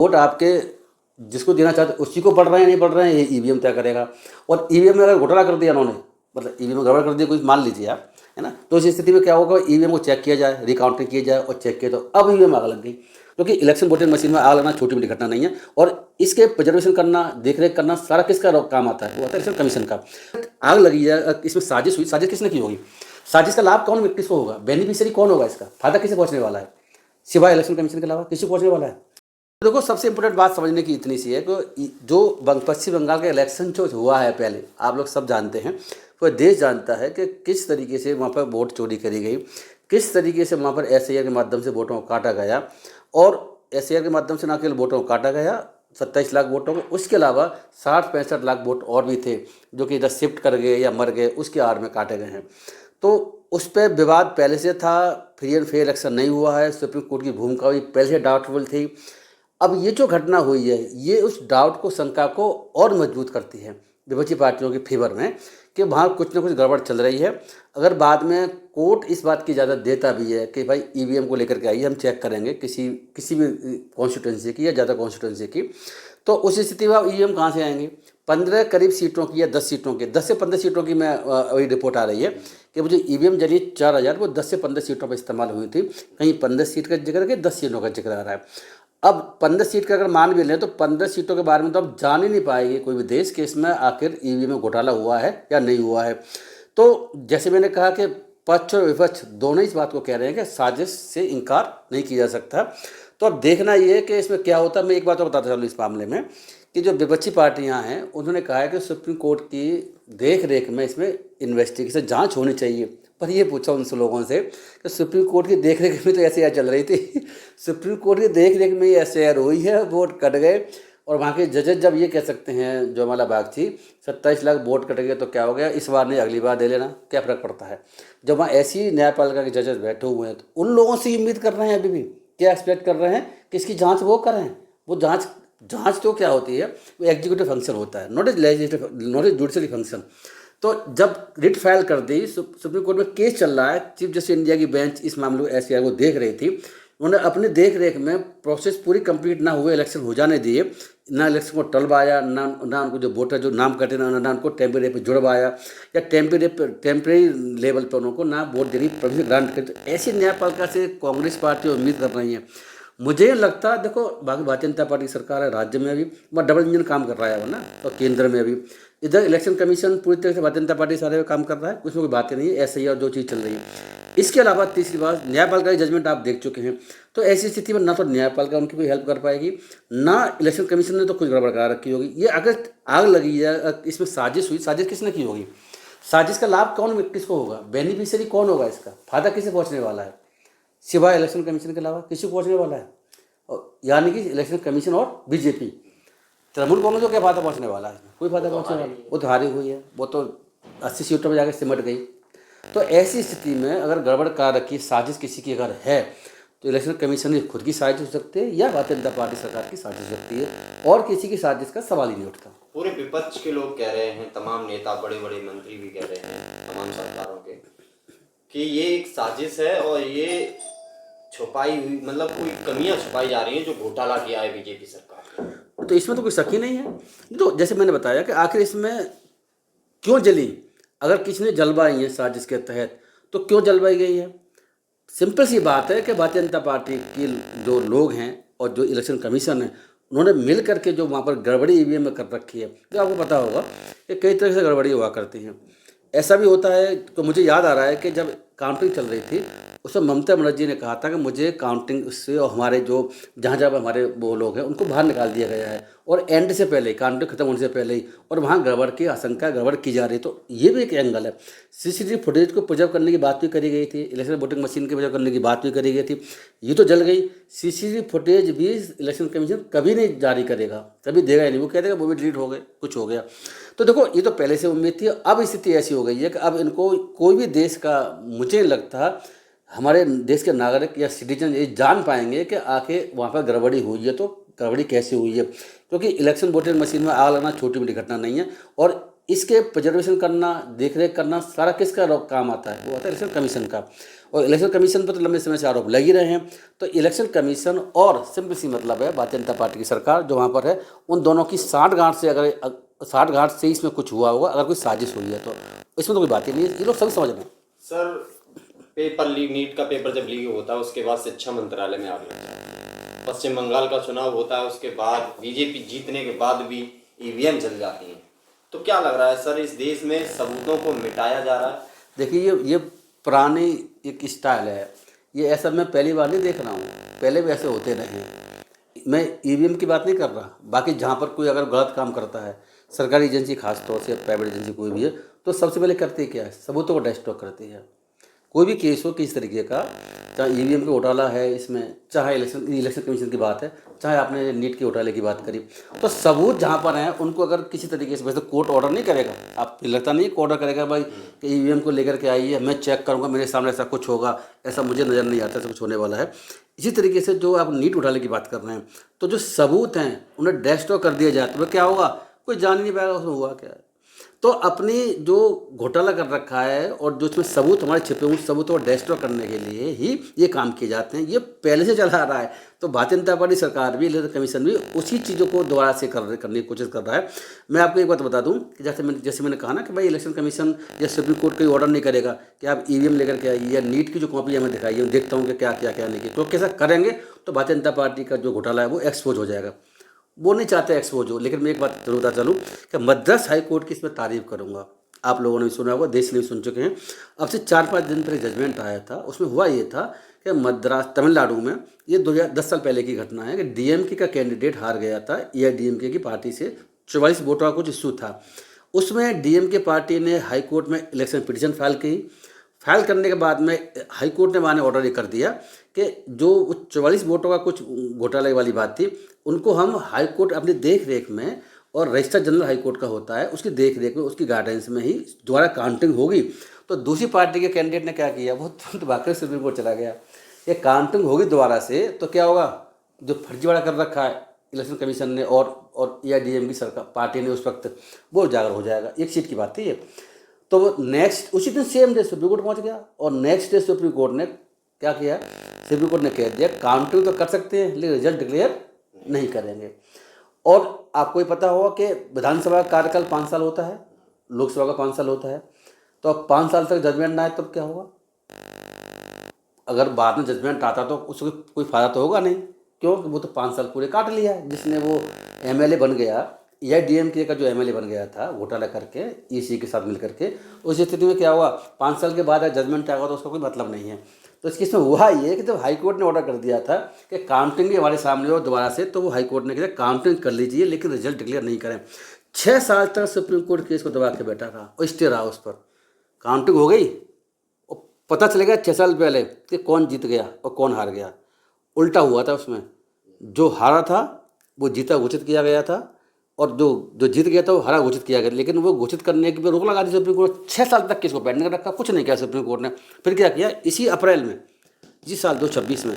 Vote आपके जिसको देना चाहते उसी को पढ़ रहे हैं नहीं पढ़ रहे हैं, ये ईवीएम तय करेगा। और ईवीएम में अगर घोटाला कर दिया उन्होंने, मतलब ईवीएम में गड़बड़ कर दिया कोई, मान लीजिए आप, है ना, तो इस स्थिति में क्या होगा, ईवीएम को चेक किया जाए, रिकाउंटिंग किया जाए, और चेक किया तो अब ईवीएम आग लग गई। क्योंकि इलेक्शन वोटिंग मशीन में आग लगना छोटी मोटी घटना नहीं है, और इसके प्रिजर्वेशन करना, देख रेख करना सारा किसका काम आता है, वो आता है इलेक्शन कमीशन का। आग लगी है, इसमें साजिश हुई, साजिश किसने की होगी, साजिश का लाभ कौन किसको होगा, बेनिफिशियरी कौन होगा, इसका फायदा किसे पहुंचने वाला है, सिवाय इलेक्शन कमीशन के अलावा किसी को पहुंचने वाला है। देखो, सबसे इंपॉर्टेंट बात समझने की इतनी सी है कि जो पश्चिम बंगाल का इलेक्शन जो हुआ है, पहले आप लोग सब जानते हैं, पूरा देश जानता है कि किस तरीके से वहाँ पर वोट चोरी करी गई, किस तरीके से वहाँ पर एसआईआर के माध्यम से वोटों को काटा गया। और एसआईआर के माध्यम से न केवल वोटों को काटा गया 27 लाख वोटों को, उसके अलावा 60-65 लाख वोट और भी थे जो कि इधर शिफ्ट कर गए या मर गए, उसके आड़ में काटे गए हैं। तो उस पर विवाद पहले से था, फ्री एंड फेयर इलेक्शन नहीं हुआ है, सुप्रीम कोर्ट की भूमिका भी पहले से डाउटफुल थी। अब ये जो घटना हुई है, ये उस डाउट को, शंका को और मजबूत करती है विपक्षी पार्टियों के फेवर में कि वहाँ कुछ ना कुछ गड़बड़ चल रही है। अगर बाद में कोर्ट इस बात की इजाज़त देता भी है कि भाई ईवीएम को लेकर के आइए, हम चेक करेंगे किसी भी कॉन्स्टिट्यूंसी की या ज़्यादा कॉन्स्टिट्यूंसी की, तो उस स्थिति में ईवीएम कहाँ से आएंगे। 15 करीब सीटों की या 10 सीटों की, 10 से 15 सीटों की मैं अभी रिपोर्ट आ रही है कि मुझे ईवीएम जरिए 4000 वो 10 से 15 सीटों पर इस्तेमाल हुई थी। कहीं 15 सीट का जिक्र है, 10 सीटों का जिक्र आ रहा है। अब 15 सीट का अगर मान भी लें तो 15 सीटों के बारे में तो अब जान ही नहीं पाएंगे कोई भी देश कि इसमें आखिर ईवीएम में घोटाला हुआ है या नहीं हुआ है। तो जैसे मैंने कहा कि पक्ष और विपक्ष दोनों इस बात को कह रहे हैं कि साजिश से इनकार नहीं किया जा सकता। तो अब देखना ये है कि इसमें क्या होता है। मैं एक बात और बताता चलूँ इस मामले में कि जो विपक्षी पार्टियां हैं उन्होंने कहा है कि सुप्रीम कोर्ट की देख रेख में इसमें इन्वेस्टिगेशन जांच होनी चाहिए। पर ये पूछा उनसे लोगों से कि सुप्रीम कोर्ट की देख रेख में तो एसआईआर चल रही थी सुप्रीम कोर्ट की देख रेख में ही एसआईआर हुई है, वोट कट गए। और वहाँ के जजेस जब ये कह सकते हैं, जो हमारा बागची 27 लाख वोट कट गए तो क्या हो गया, इस बार नहीं अगली बार दे लेना, क्या फ़र्क पड़ता है। जब वहाँ ऐसी न्यायपालिका के जजेस बैठे हुए हैं तो उन लोगों से उम्मीद कर रहे हैं, अभी भी क्या एक्सपेक्ट कर रहे हैं कि इसकी जाँच वो करें। वो जांच तो क्या होती है, वो एग्जीक्यूटिव फंक्शन होता है, not a legislative, not a judiciary function. तो जब रिट फाइल कर दी, सुप्रीम कोर्ट में केस चल रहा है, चीफ जस्टिस इंडिया की बेंच इस मामले को एसआईआर को देख रही थी। उन्होंने अपने देख रेख में प्रोसेस पूरी कंप्लीट ना हुए इलेक्शन हो जाने दिए, ना इलेक्शन को टलवाया, ना उनको जो वोटर जो नाम कटे ना उनको टेम्परेरी पे जुड़वाया, या टेम्परेरी लेवल पर उनको ना वोट देने की परमिशन ग्रांट करी। तो ऐसी न्यायपालिका से कांग्रेस पार्टी उम्मीद कर रही है। मुझे लगता है, देखो बाकी भारतीय जनता पार्टी की सरकार है, राज्य में भी वह डबल इंजन काम कर रहा है वो ना, और केंद्र में भी। इधर इलेक्शन कमीशन पूरी तरह से भारतीय जनता पार्टी सारे काम कर रहा है, उसमें कोई बातें नहीं है, ऐसे ही और जो चीज़ चल रही है। इसके अलावा तीसरी बात, न्यायपालिका की जजमेंट आप देख चुके हैं। तो ऐसी स्थिति में ना तो न्यायपालिका उनकी कोई हेल्प कर पाएगी, ना इलेक्शन कमीशन ने तो कुछ गड़बड़ करा रखी होगी। ये अगर आग लगी है, इसमें साजिश हुई, साजिश किसने की होगी, साजिश का लाभ कौन किसको होगा, बेनिफिशियरी कौन होगा, इसका फायदा किसे पहुँचने वाला है, सिवाय इलेक्शन कमीशन के अलावा किसी को पहुँचने वाला है। यानी कि इलेक्शन कमीशन और बीजेपी, तृणमूल कांग्रेस को क्या फायदा पहुंचने वाला है, कोई फायदा पहुंचने वाला, वो तो हारी हुई है, वो तो 80 सीटों में जाकर सिमट गई। तो ऐसी स्थिति में अगर गड़बड़ कर रखी साजिश किसी की अगर है, तो इलेक्शन कमीशन की खुद की साजिश हो सकती है या भारतीय जनता पार्टी सरकार की साजिश हो सकती है, और किसी की साजिश का सवाल ही नहीं उठता। पूरे विपक्ष के लोग कह रहे हैं, तमाम नेता, बड़े बड़े मंत्री भी कह रहे हैं तमाम सरकारों के, कि ये एक साजिश है और ये छुपाई हुई, मतलब कोई कमियां छुपाई जा रही हैं जो घोटाला किया है बीजेपी सरकार ने। तो इसमें तो कोई शक ही नहीं है। तो जैसे मैंने बताया कि आखिर इसमें क्यों जली, अगर किसी ने जलवाई है साजिश के तहत, तो क्यों जलवाई गई है। सिंपल सी बात है कि भारतीय जनता पार्टी के जो लोग हैं और जो इलेक्शन कमीशन है, उन्होंने मिल करके जो वहाँ पर गड़बड़ी ईवीएम में कर रखी है। तो आपको पता होगा कि कई तरह से गड़बड़ी हुआ करती हैं। ऐसा भी होता है, तो मुझे याद आ रहा है कि जब काउंटिंग चल रही थी, उसमें ममता बनर्जी ने कहा था कि मुझे काउंटिंग से और हमारे जो जहाँ हमारे वो लोग हैं उनको बाहर निकाल दिया गया है, और एंड से पहले, काउंटिंग खत्म होने से पहले ही, और वहाँ गड़बड़ की आशंका, गड़बड़ की जा रही। तो ये भी एक एंगल है। सीसीटीवी फुटेज को प्रिजर्व करने की बात भी करी गई थी, इलेक्शन वोटिंग मशीन के प्रिजर्व करने की बात भी करी गई थी, ये तो जल गई। सीसीटीवी फुटेज भी इलेक्शन कमीशन कभी नहीं जारी करेगा, कभी देगा ही नहीं, वो कह देगा वो भी डिलीट हो गए, कुछ हो गया। तो देखो, ये तो पहले से उम्मीद थी। अब स्थिति ऐसी हो गई है कि अब इनको कोई भी देश का, मुझे लगता हमारे देश के नागरिक या सिटीजन ये जान पाएंगे कि आके वहाँ पर गड़बड़ी हुई है तो गड़बड़ी कैसे हुई है। क्योंकि इलेक्शन वोटिंग मशीन में आग लगना छोटी मोटी घटना नहीं है, और इसके प्रिजर्वेशन करना, देख रेख करना सारा किसका काम आता है? वो आता है इलेक्शन कमीशन का। और इलेक्शन कमीशन पर तो लंबे समय से आरोप लग ही रहे हैं। तो इलेक्शन कमीशन और सिंपल सी मतलब है भारतीय जनता पार्टी की सरकार जो वहाँ पर है, उन दोनों की साठगांठ से अगर साठगांठ से इसमें कुछ हुआ होगा, अगर कोई साजिश हुई है तो इसमें तो कोई बात ही नहीं है, ये लोग सभी समझ रहे हैं। सर पेपर लीक, नीट का पेपर जब लीक होता है उसके बाद शिक्षा मंत्रालय में आग लगता है। पश्चिम बंगाल का चुनाव होता है, उसके बाद बीजेपी जीतने के बाद भी ईवीएम जल जाती हैं। तो क्या लग रहा है सर, इस देश में सबूतों को मिटाया जा रहा है? देखिए ये पुरानी एक स्टाइल है, ये ऐसा मैं पहली बार नहीं देख रहा हूँ, पहले भी ऐसे होते रहे हैं। मैं ईवीएम की बात नहीं कर रहा, बाकी जहाँ पर कोई अगर गलत काम करता है, सरकारी एजेंसी खास तौर से, प्राइवेट एजेंसी कोई भी है, तो सबसे पहले करती क्या है? सबूतों को डिस्ट्रॉय करती है। कोई भी केस हो किसी तरीके का, चाहे ईवीएम के घोटाला है इसमें, चाहे इलेक्शन कमीशन की बात है, चाहे आपने नीट के घोटाले की बात करी, तो सबूत जहाँ पर हैं उनको अगर किसी तरीके से, वैसे कोर्ट ऑर्डर नहीं करेगा, आप लगता नहीं है कोर्ट ऑर्डर करेगा भाई कि ईवीएम को लेकर के आइए, मैं चेक करूँगा, मेरे सामने ऐसा कुछ होगा, ऐसा मुझे नज़र नहीं आता ऐसा कुछ होने वाला है। इसी तरीके से जो आप नीट घोटाले की बात कर रहे हैं, तो जो सबूत हैं उन्हें डिस्ट्रॉय कर दिया जाए तो क्या होगा? कोई जान ही नहीं पाएगा उसमें हुआ क्या है। तो अपनी जो घोटाला कर रखा है और जो इसमें सबूत हमारे छिपे हुए सबूतों को डिस्ट्रॉय करने के लिए ही ये काम किए जाते हैं, ये पहले से चला आ रहा है। तो भारतीय जनता पार्टी सरकार भी, इलेक्शन कमीशन भी उसी चीज़ों को दोबारा से करने की कोशिश कर रहा है। मैं आपको एक बात बता दूं कि जैसे मैंने कहा ना कि भाई इलेक्शन कमीशन या सुप्रीम कोर्ट कोई ऑर्डर नहीं करेगा कि आप ईवीएम लेकर के आइए या नीट की जो कॉपी हमें दिखाइए, मैं देखता हूँ कि क्या क्या क्या नहीं की, तो कैसा करेंगे तो भारतीय जनता पार्टी का जो घोटाला है वो एक्सपोज हो जाएगा। वो नहीं चाहते एक्सपोज हो। लेकिन मैं एक बात जरूर बता चलूँ कि मद्रास हाई कोर्ट की इसमें तारीफ करूँगा। आप लोगों ने भी सुना होगा, देश ने भी सुन चुके हैं। अब से 4-5 दिन पहले जजमेंट आया था, उसमें हुआ ये था कि मद्रास तमिलनाडु में, ये 2010 साल पहले की घटना है कि डीएमके का कैंडिडेट हार गया था एआईडीएमके की पार्टी से, 44 वोटों का कुछ इशू था। उसमें डीएमके पार्टी ने हाई कोर्ट में इलेक्शन पिटीशन फाइल करने के बाद में हाई कोर्ट ने माने ऑर्डर ये कर दिया कि जो 44 वोटों का कुछ घोटाले वाली बात थी, उनको हम हाई कोर्ट अपनी देख रेख में, और रजिस्ट्रार जनरल हाई कोर्ट का होता है, उसकी देख रेख में, उसकी गाइडेंस में ही दोबारा काउंटिंग होगी। तो दूसरी पार्टी के कैंडिडेट ने क्या किया, वो तुरंत भागकर सुप्रीम कोर्ट चला गया। ये काउंटिंग होगी दोबारा से तो क्या होगा, जो फर्जीवाड़ा कर रखा है इलेक्शन कमीशन ने और एआईडीएम की सरकार पार्टी ने उस वक्त, वो उजागर हो जाएगा। एक सीट की बात थी ये। तो वो नेक्स्ट उसी दिन सेम डे सुप्रीम कोर्ट पहुंच गया, और नेक्स्ट डे सुप्रीम कोर्ट ने क्या किया, सुप्रीम कोर्ट ने कह दिया काउंटिंग तो कर सकते हैं लेकिन रिजल्ट डिक्लेयर नहीं करेंगे। और आपको ये पता होगा कि विधानसभा का कार्यकाल 5 साल होता है, लोकसभा का 5 साल होता है। तो अब 5 साल तक जजमेंट ना आए तब क्या होगा? अगर बाद में जजमेंट आता तो उसको कोई फ़ायदा तो होगा नहीं, क्योंकि वो तो 5 साल पूरे काट लिया है। जिसने वो एमएलए बन गया, एआईडीएमके का जो एमएलए बन गया था घोटाला करके ईसी के साथ मिल करके, उस स्थिति में क्या हुआ, 5 साल के बाद जजमेंट आएगा तो उसका कोई मतलब नहीं है। तो इस केस में हुआ ये कि जब हाई कोर्ट ने ऑर्डर कर दिया था कि काउंटिंग भी हमारे सामने हो दोबारा से, तो वो हाई कोर्ट ने कहा काउंटिंग कर लीजिए लेकिन रिजल्ट डिक्लेयर नहीं करें। 6 साल तक सुप्रीम कोर्ट केस को दबा के बैठा रहा और स्टे रहा उस पर। काउंटिंग हो गई और पता चलेगा 6 साल पहले कि कौन जीत गया और कौन हार गया। उल्टा हुआ था उसमें, जो हारा था वो जीता घोषित किया गया था, और जो जीत गया था वो हरा घोषित किया गया। लेकिन वो घोषित करने की रोक लगा दी सुप्रीम कोर्ट। 6 साल तक केस को पेंडिंग रखा, कुछ नहीं किया सुप्रीम कोर्ट ने। फिर क्या किया, इसी अप्रैल में, जिस साल 2026 में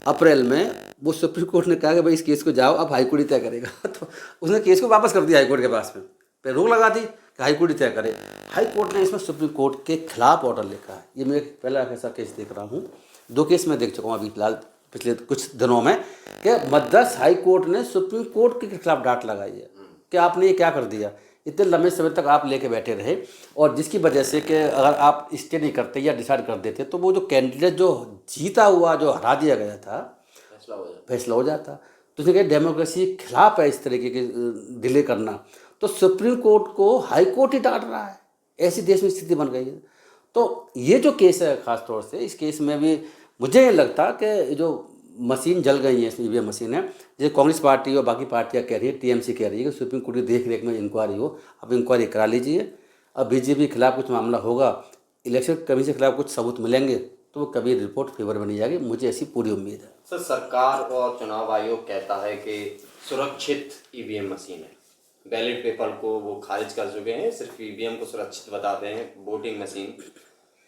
अप्रैल में, वो सुप्रीम कोर्ट ने कहा कि भाई इस केस को जाओ, अब हाईकोर्ट ही तय करेगा। तो उसने केस को वापस कर दिया हाईकोर्ट के पास में, फिर रोक लगा दी कि हाईकोर्ट ही तय करे। हाईकोर्ट ने इसमें सुप्रीम कोर्ट के खिलाफ ऑर्डर लिखा है। ये मैं पहला ऐसा केस देख रहा हूँ, 2 केस मैं देख चुका हूँ अभी फिलहाल पिछले कुछ दिनों में, कि मद्रास हाई कोर्ट ने सुप्रीम कोर्ट के खिलाफ डांट लगाई है कि आपने ये क्या कर दिया। इतने लंबे समय तक आप लेके बैठे रहे, और जिसकी वजह से कि अगर आप स्टे नहीं करते या डिसाइड कर देते तो वो जो कैंडिडेट जो जीता हुआ, जो हरा दिया गया था, फैसला हो जाता। तो इसलिए डेमोक्रेसी के खिलाफ है इस तरीके के डिले करना। तो सुप्रीम कोर्ट को हाई कोर्ट ही डांट रहा है, ऐसी देश में स्थिति बन गई है। तो ये जो केस है खास तौर से, इस केस में भी मुझे ये लगता कि जो मशीन जल गई है, ईवीएम मशीन है, जैसे कांग्रेस पार्टी और बाकी पार्टियां कह रही है, टीएमसी कह रही है कि सुप्रीम कोर्ट की देख रेख में इंक्वायरी हो। अब इंक्वायरी करा लीजिए। अब बीजेपी के खिलाफ कुछ मामला होगा, इलेक्शन कमीशन के खिलाफ कुछ सबूत मिलेंगे तो वो कभी रिपोर्ट फेवर बनी जाएगी, मुझे ऐसी पूरी उम्मीद है। सर सरकार और चुनाव आयोग कहता है कि सुरक्षित ईवीएम मशीन है, बैलेट पेपर को वो खारिज कर चुके हैं, सिर्फ ईवीएम को सुरक्षित बताते हैं, वोटिंग मशीन।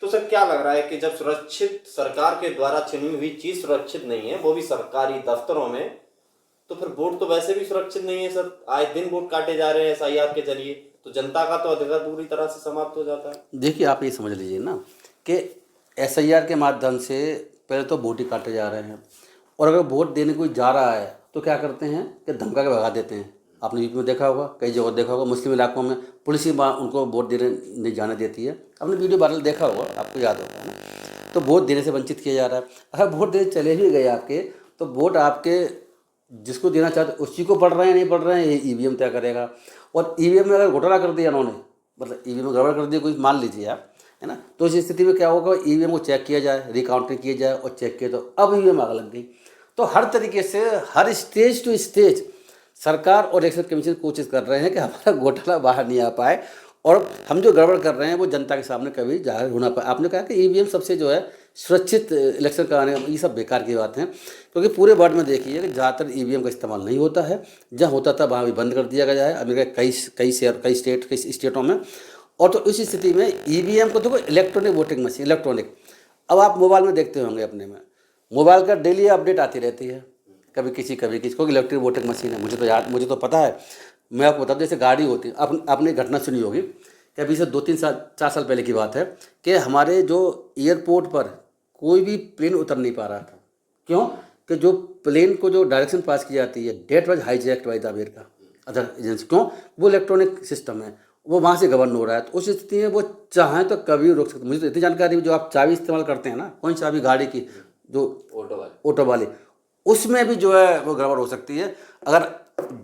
तो सर क्या लग रहा है कि जब सुरक्षित, सरकार के द्वारा चुनी हुई चीज सुरक्षित नहीं है, वो भी सरकारी दफ्तरों में, तो फिर वोट तो वैसे भी सुरक्षित नहीं है सर। आए दिन वोट काटे जा रहे हैं एसआईआर के जरिए, तो जनता का तो अधिकार पूरी तरह से समाप्त हो जाता है। देखिए आप ये समझ लीजिए ना कि SIR के माध्यम से पहले तो वोट ही काटे जा रहे हैं, और अगर वोट देने कोई जा रहा है तो क्या करते हैं कि धमका के भगा देते हैं। आपने यूपी में देखा होगा, कई जगह देखा होगा, मुस्लिम इलाकों में पुलिस ही उनको वोट देने नहीं जाने देती है। आपने वीडियो वायरल देखा होगा, आपको याद होगा ना। तो वोट देने से वंचित किया जा रहा है। अगर वोट देने चले भी गए आपके, तो वोट आपके जिसको देना चाहते उसी को पड़ रहे हैं नहीं पड़ रहे हैं, ये EVM तय करेगा। और EVM में अगर घोटाला कर दिया उन्होंने, मतलब EVM में गड़बड़ कर दी कोई, मान लीजिए आप, है ना, तो इस स्थिति में क्या होगा, EVM को चेक किया जाए, रिकाउंटिंग किया जाए और चेक किया, तो अब EVM आग लग गई। तो हर तरीके से हर स्टेज टू स्टेज सरकार और इलेक्शन कमीशन कोशिश कर रहे हैं कि हमारा घोटाला बाहर नहीं आ पाए और हम जो गड़बड़ कर रहे हैं वो जनता के सामने कभी जाहिर होना पाए। आपने कहा कि EVM सबसे जो है सुरक्षित इलेक्शन कराने, ये सब बेकार की बात है, क्योंकि पूरे वर्ल्ड में देखिए कि ज़्यादातर EVM का इस्तेमाल नहीं होता है। जहाँ होता था वहाँ भी बंद कर दिया गया है, अमेरिका कई स्टेटों में। और तो इस स्थिति में EVM को देखो, इलेक्ट्रॉनिक वोटिंग मशीन, इलेक्ट्रॉनिक। अब आप मोबाइल में देखते होंगे, अपने में मोबाइल का डेली अपडेट आती रहती है, कभी किसी को इलेक्ट्रिक वोटिंग मशीन है। मुझे तो पता है, मैं आपको बता दूं, जैसे गाड़ी होती है, आपने घटना सुनी होगी कि अभी से 4 साल पहले की बात है कि हमारे जो एयरपोर्ट पर कोई भी प्लेन उतर नहीं पा रहा था। क्यों? कि जो प्लेन को जो डायरेक्शन पास की जाती है, that was hijacked by the America other agency. क्यों? वो इलेक्ट्रॉनिक सिस्टम है, वो वहाँ से गवर्न हो रहा है। तो उस स्थिति में वो चाहें तो कभी रोक सकते। मुझे तो इतनी जानकारी है, जो आप चाबी इस्तेमाल करते हैं ना, कौन चाबी गाड़ी की, जो ऑटो वाली, उसमें भी जो है वो गड़बड़ हो सकती है। अगर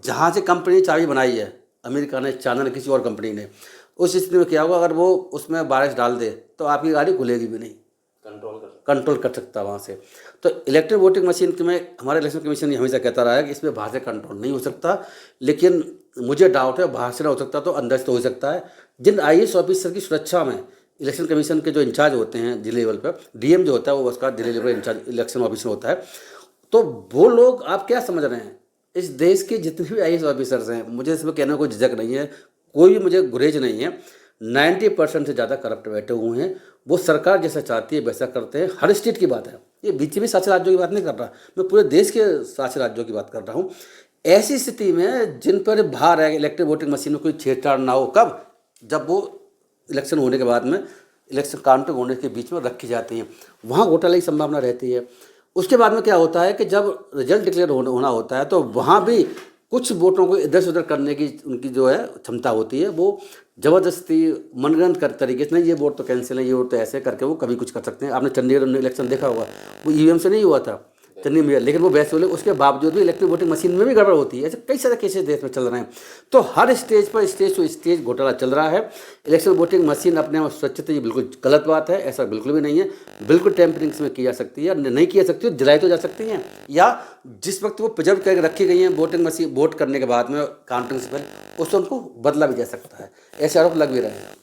जहाँ से कंपनी चाबी बनाई है, अमेरिका ने, चाइना ने, किसी और कंपनी ने, उस स्थिति में क्या होगा, अगर वो उसमें वायरस डाल दे तो आपकी गाड़ी खुलेगी भी नहीं, कंट्रोल कर सकता वहाँ से। तो इलेक्ट्रिक वोटिंग मशीन में हमारे इलेक्शन कमीशन हमेशा कहता रहा है कि इसमें बाहर से कंट्रोल नहीं हो सकता, लेकिन मुझे डाउट है बाहर से ना हो सकता तो अंदर से तो हो सकता है। जिन IAS ऑफिसर की सुरक्षा में इलेक्शन कमीशन के जो इंचार्ज होते हैं जिले लेवल पर, DM जो होता है वो उसका जिले लेवल इंचार्ज इलेक्शन ऑफिसर होता है। तो वो लोग, आप क्या समझ रहे हैं, इस देश के जितने भी IAS ऑफिसर्स हैं, मुझे इसमें कहने में कोई झिझक नहीं है, कोई भी मुझे गुरेज नहीं है, 90% से ज़्यादा करप्ट बैठे हुए हैं। वो सरकार जैसा चाहती है वैसा करते हैं। हर स्टेट की बात है, ये बीच में शासित राज्यों की बात नहीं कर रहा, मैं पूरे देश के शासित राज्यों की बात कर रहा हूँ। ऐसी स्थिति में जिन पर भार है इलेक्ट्रिक वोटिंग मशीन में कोई छेड़छाड़ ना हो, कब? जब वो इलेक्शन होने के बाद में, इलेक्शन काउंटिंग होने के बीच में रखी जाती हैं, वहाँ घोटाले की संभावना रहती है। उसके बाद में क्या होता है कि जब रिजल्ट डिक्लेयर होना होता है, तो वहाँ भी कुछ वोटों को इधर से उधर करने की उनकी जो है क्षमता होती है। वो ज़बरदस्ती मनगढ़ंत कर तरीके से, नहीं ये वोट तो कैंसिल है, ये वोट तो ऐसे करके वो कभी कुछ कर सकते हैं। आपने चंडीगढ़ में इलेक्शन देखा होगा, वो EVM से नहीं हुआ था चंडीगढ़ में, लेकिन वो वैसे बोले, उसके बावजूद भी इलेक्ट्रिक वोटिंग मशीन में भी गड़बड़ होती है। ऐसे कई सारे केसेस देश में चल रहे हैं। तो हर स्टेज पर, स्टेज टू स्टेज घोटाला चल रहा है। इलेक्शन वोटिंग मशीन अपने आप सुरक्षित है, ये बिल्कुल गलत बात है, ऐसा बिल्कुल भी नहीं है। बिल्कुल टेम्परिंग इसमें की जा सकती है, नहीं की जा सकती है, जलाई तो जा सकती हैं, या जिस वक्त वो प्रिजर्व करके रखी गई हैं वोटिंग मशीन, वोट करने के बाद में काउंटिंग से पहले, उससे उनको बदला भी जा सकता है। ऐसे आरोप लग भी रहे हैं।